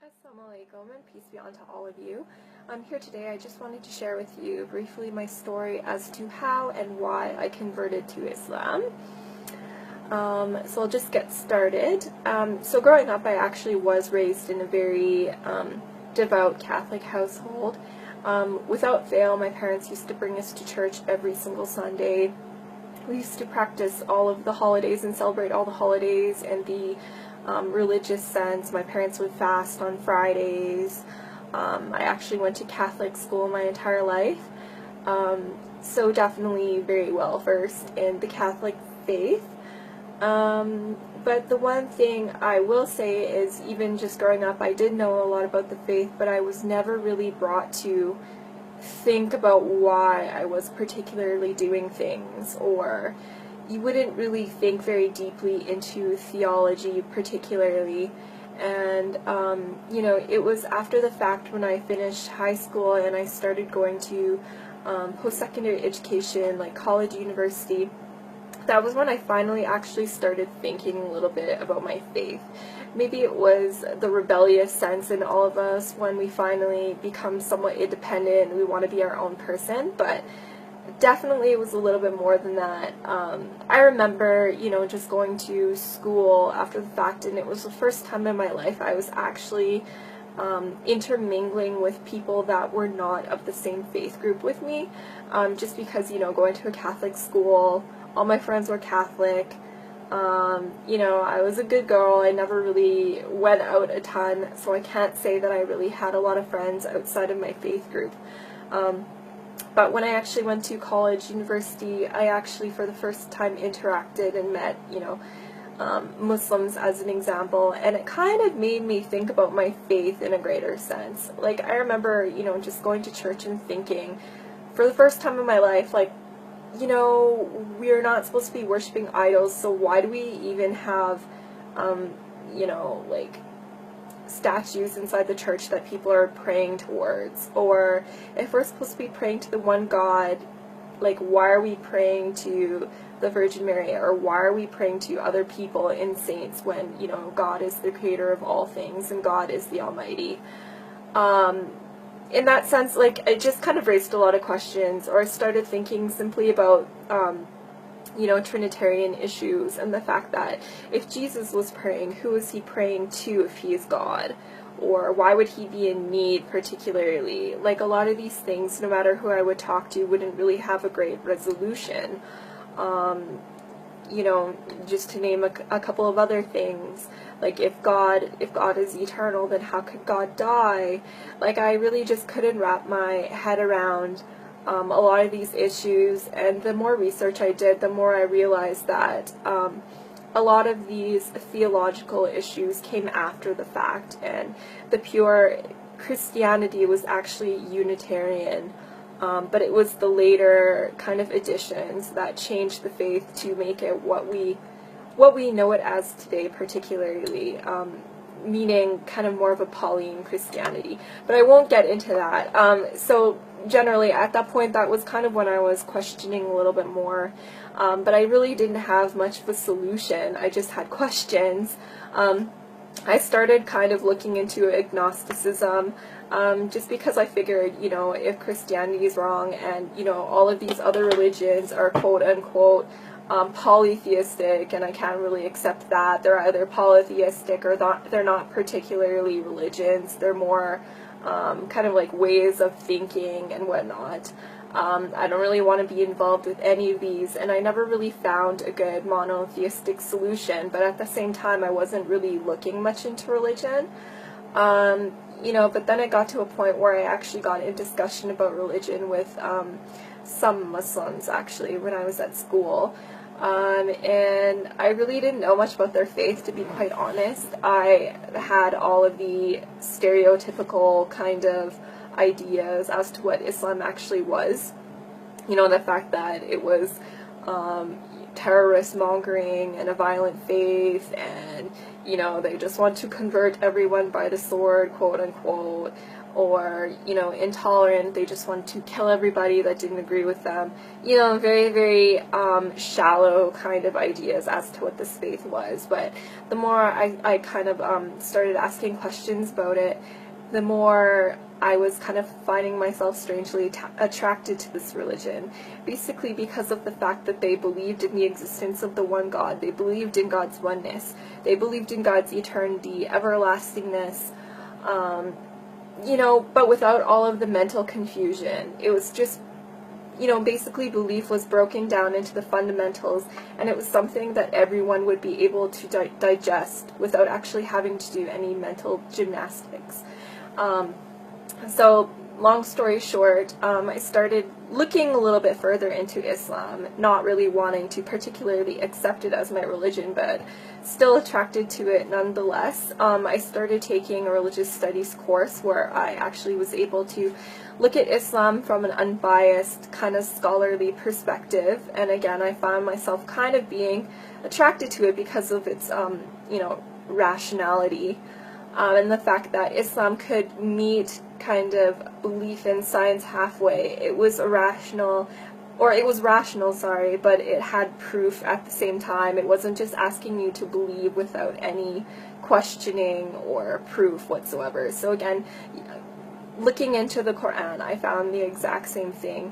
Assalamu alaikum and peace be unto all of you. Here today I just wanted to share with you briefly my story as to how and why I converted to Islam. So I'll just get started. So growing up I actually was raised in a very devout Catholic household. Without fail, my parents used to bring us to church every single Sunday. We used to practice all of the holidays and celebrate all the holidays and the religious sense. My parents would fast on Fridays. I actually went to Catholic school my entire life, so definitely very well versed in the Catholic faith. But the one thing I will say is, even just growing up, I did know a lot about the faith, but I was never really brought to think about why I was particularly doing things, or you wouldn't really think very deeply into theology particularly. And it was after the fact, when I finished high school and I started going to post-secondary education, like college, university, that was when I finally actually started thinking a little bit about my faith. Maybe it was the rebellious sense in all of us when we finally become somewhat independent and we want to be our own person, but definitely it was a little bit more than that. I remember, just going to school after the fact, and it was the first time in my life I was actually intermingling with people that were not of the same faith group with me, just because, going to a Catholic school, all my friends were Catholic. I was a good girl. I never really went out a ton, so I can't say that I really had a lot of friends outside of my faith group. But when I actually went to college, university, I actually for the first time interacted and met, Muslims as an example, and it kind of made me think about my faith in a greater sense. Like, I remember, just going to church and thinking, for the first time in my life, like, we're not supposed to be worshiping idols, so why do we even have, statues inside the church that people are praying towards? Or if we're supposed to be praying to the one God, like, why are we praying to the Virgin Mary, or why are we praying to other people and saints when, God is the creator of all things and God is the Almighty? In that sense, like, it just kind of raised a lot of questions, or I started thinking simply about, Trinitarian issues, and the fact that if Jesus was praying, who is he praying to if he is God? Or why would he be in need particularly? Like, a lot of these things, no matter who I would talk to, wouldn't really have a great resolution. Just to name a couple of other things, like, if God is eternal, then how could God die? Like, I really just couldn't wrap my head around a lot of these issues, and the more research I did, the more I realized that a lot of these theological issues came after the fact, and the pure Christianity was actually Unitarian. But it was the later kind of additions that changed the faith to make it what we know it as today, particularly, meaning kind of more of a Pauline Christianity. But I won't get into that. So generally, at that point, that was kind of when I was questioning a little bit more. But I really didn't have much of a solution. I just had questions. I started kind of looking into agnosticism, just because I figured, if Christianity is wrong and, all of these other religions are quote-unquote polytheistic, and I can't really accept that. They're either polytheistic or they're not particularly religions. They're more kind of like ways of thinking and whatnot. I don't really want to be involved with any of these, and I never really found a good monotheistic solution, but at the same time I wasn't really looking much into religion. But then it got to a point where I actually got in discussion about religion with some Muslims, actually, when I was at school. And I really didn't know much about their faith, to be quite honest. I had all of the stereotypical kind of ideas as to what Islam actually was. The fact that it was terrorist mongering and a violent faith, and you know, they just want to convert everyone by the sword, quote unquote, or, you know, intolerant, they just want to kill everybody that didn't agree with them. You know, very, very shallow kind of ideas as to what this faith was. But the more I kind of started asking questions about it, the more I was kind of finding myself strangely attracted to this religion, basically because of the fact that they believed in the existence of the one God. They believed in God's oneness. They believed in God's eternity, everlastingness, you know, but without all of the mental confusion. It was just, you know, basically belief was broken down into the fundamentals, and it was something that everyone would be able to digest without actually having to do any mental gymnastics. So long story short, I started looking a little bit further into Islam, not really wanting to particularly accept it as my religion, but still attracted to it nonetheless. I started taking a religious studies course where I actually was able to look at Islam from an unbiased, kind of scholarly perspective, and again, I found myself kind of being attracted to it because of its, you know, rationality. And the fact that Islam could meet kind of belief in science halfway. It was rational, sorry, but it had proof at the same time. It wasn't just asking you to believe without any questioning or proof whatsoever. So again, looking into the Quran, I found the exact same thing.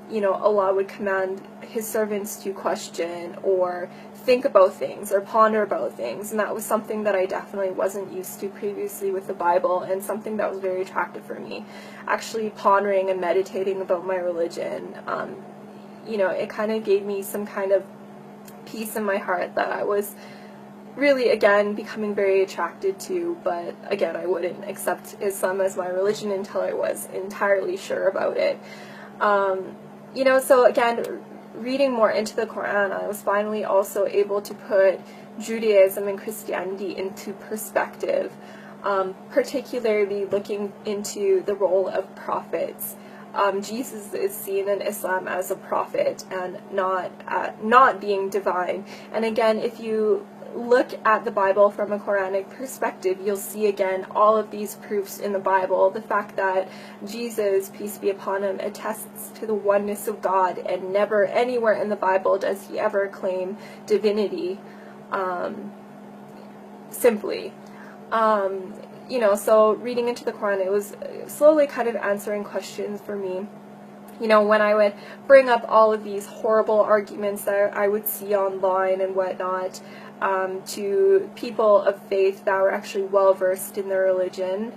You know, Allah would command His servants to question or think about things or ponder about things, and that was something that I definitely wasn't used to previously with the Bible, and something that was very attractive for me. Actually pondering and meditating about my religion, you know, it kind of gave me some kind of peace in my heart that I was really, again, becoming very attracted to, but again, I wouldn't accept Islam as my religion until I was entirely sure about it. You know, so again, reading more into the Quran, I was finally also able to put Judaism and Christianity into perspective, particularly looking into the role of prophets. Jesus is seen in Islam as a prophet and not being divine. And again, if you look at the Bible from a Quranic perspective, you'll see again all of these proofs in the Bible. The fact that Jesus, peace be upon him, attests to the oneness of God, and never anywhere in the Bible does he ever claim divinity, simply. You know, so reading into the Quran, it was slowly kind of answering questions for me. You know, when I would bring up all of these horrible arguments that I would see online and whatnot, to people of faith that were actually well versed in their religion,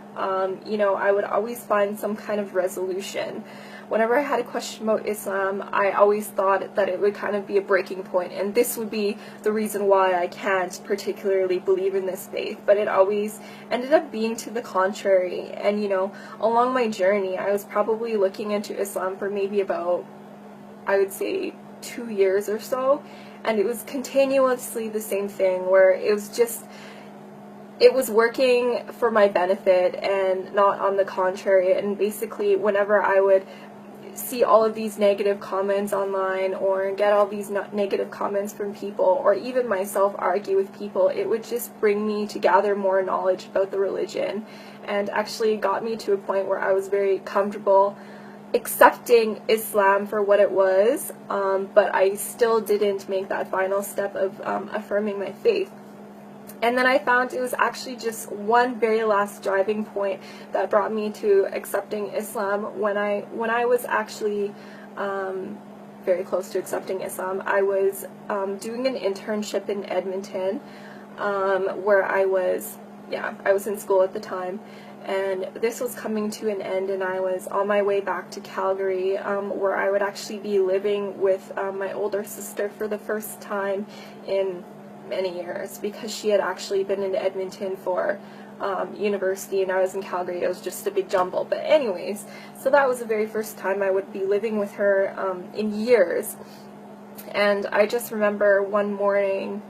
you know, I would always find some kind of resolution. Whenever I had a question about Islam, I always thought that it would kind of be a breaking point, and this would be the reason why I can't particularly believe in this faith, but it always ended up being to the contrary. And you know, along my journey, I was probably looking into Islam for maybe about, I would say, 2 years or so, and it was continuously the same thing, where it was just, it was working for my benefit and not on the contrary. And basically, whenever I would see all of these negative comments online or get all these negative comments from people, or even myself argue with people, it would just bring me to gather more knowledge about the religion, and actually got me to a point where I was very comfortable accepting Islam for what it was, but I still didn't make that final step of affirming my faith. And then I found it was actually just one very last driving point that brought me to accepting Islam. When I was actually very close to accepting Islam, I was doing an internship in Edmonton, where I was in school at the time, and this was coming to an end, and I was on my way back to Calgary, where I would actually be living with my older sister for the first time in many years, because she had actually been in Edmonton for university and I was in Calgary. It was just a big jumble. But anyways, so that was the very first time I would be living with her in years. And I just remember one morning,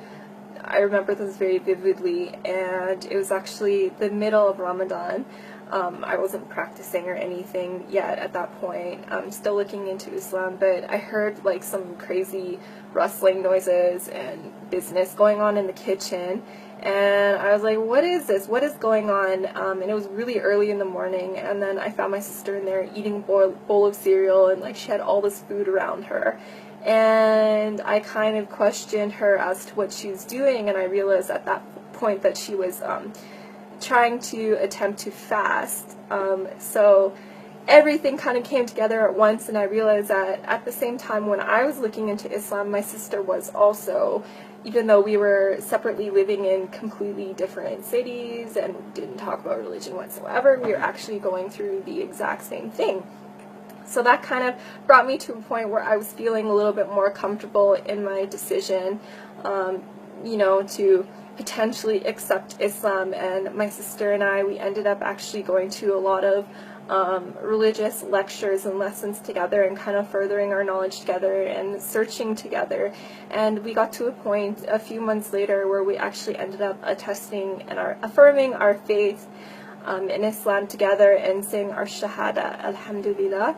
I remember this very vividly, and it was actually the middle of Ramadan. I wasn't practicing or anything yet at that point. I'm still looking into Islam, but I heard like some crazy rustling noises and business going on in the kitchen, and I was like, what is this? What is going on? And it was really early in the morning, and then I found my sister in there eating a bowl of cereal, and like she had all this food around her. And I kind of questioned her as to what she was doing, and I realized at that point that she was trying to attempt to fast. So everything kind of came together at once, and I realized that at the same time when I was looking into Islam, my sister was also, even though we were separately living in completely different cities and didn't talk about religion whatsoever, we were actually going through the exact same thing. So that kind of brought me to a point where I was feeling a little bit more comfortable in my decision, you know, to potentially accept Islam. And my sister and I, we ended up actually going to a lot of religious lectures and lessons together, and kind of furthering our knowledge together and searching together. And we got to a point a few months later where we actually ended up attesting and affirming our faith in Islam together and saying our Shahada, Alhamdulillah.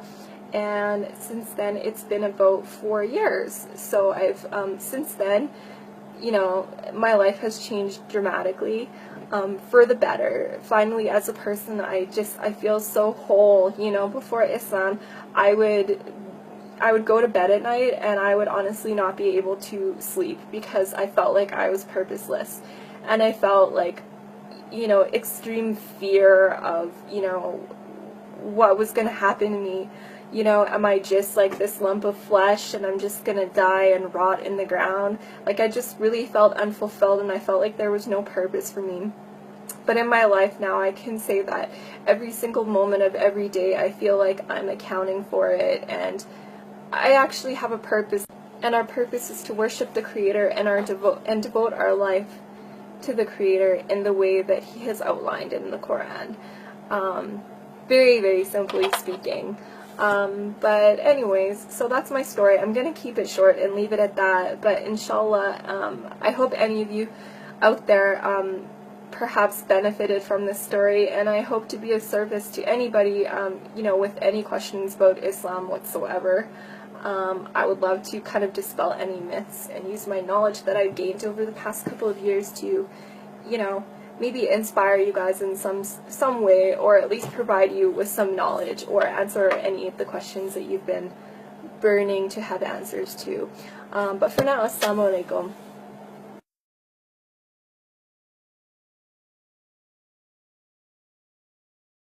And since then, it's been about 4 years. So I've, since then, you know, my life has changed dramatically, for the better. Finally, as a person, I feel so whole. You know, before Islam, I would go to bed at night and I would honestly not be able to sleep because I felt like I was purposeless. And I felt like, you know, extreme fear of, you know, what was going to happen to me. You know, am I just like this lump of flesh and I'm just gonna die and rot in the ground? Like, I just really felt unfulfilled, and I felt like there was no purpose for me. But in my life now, I can say that every single moment of every day, I feel like I'm accounting for it, and I actually have a purpose. And our purpose is to worship the Creator and devote our life to the Creator in the way that He has outlined in the Quran. Very, very simply speaking. But anyways, so that's my story. I'm gonna keep it short and leave it at that, but inshallah, I hope any of you out there perhaps benefited from this story, and I hope to be of service to anybody, you know, with any questions about Islam whatsoever. I would love to kind of dispel any myths and use my knowledge that I've gained over the past couple of years to, you know, maybe inspire you guys in some way, or at least provide you with some knowledge, or answer any of the questions that you've been burning to have answers to. But for now, Assalamu alaikum.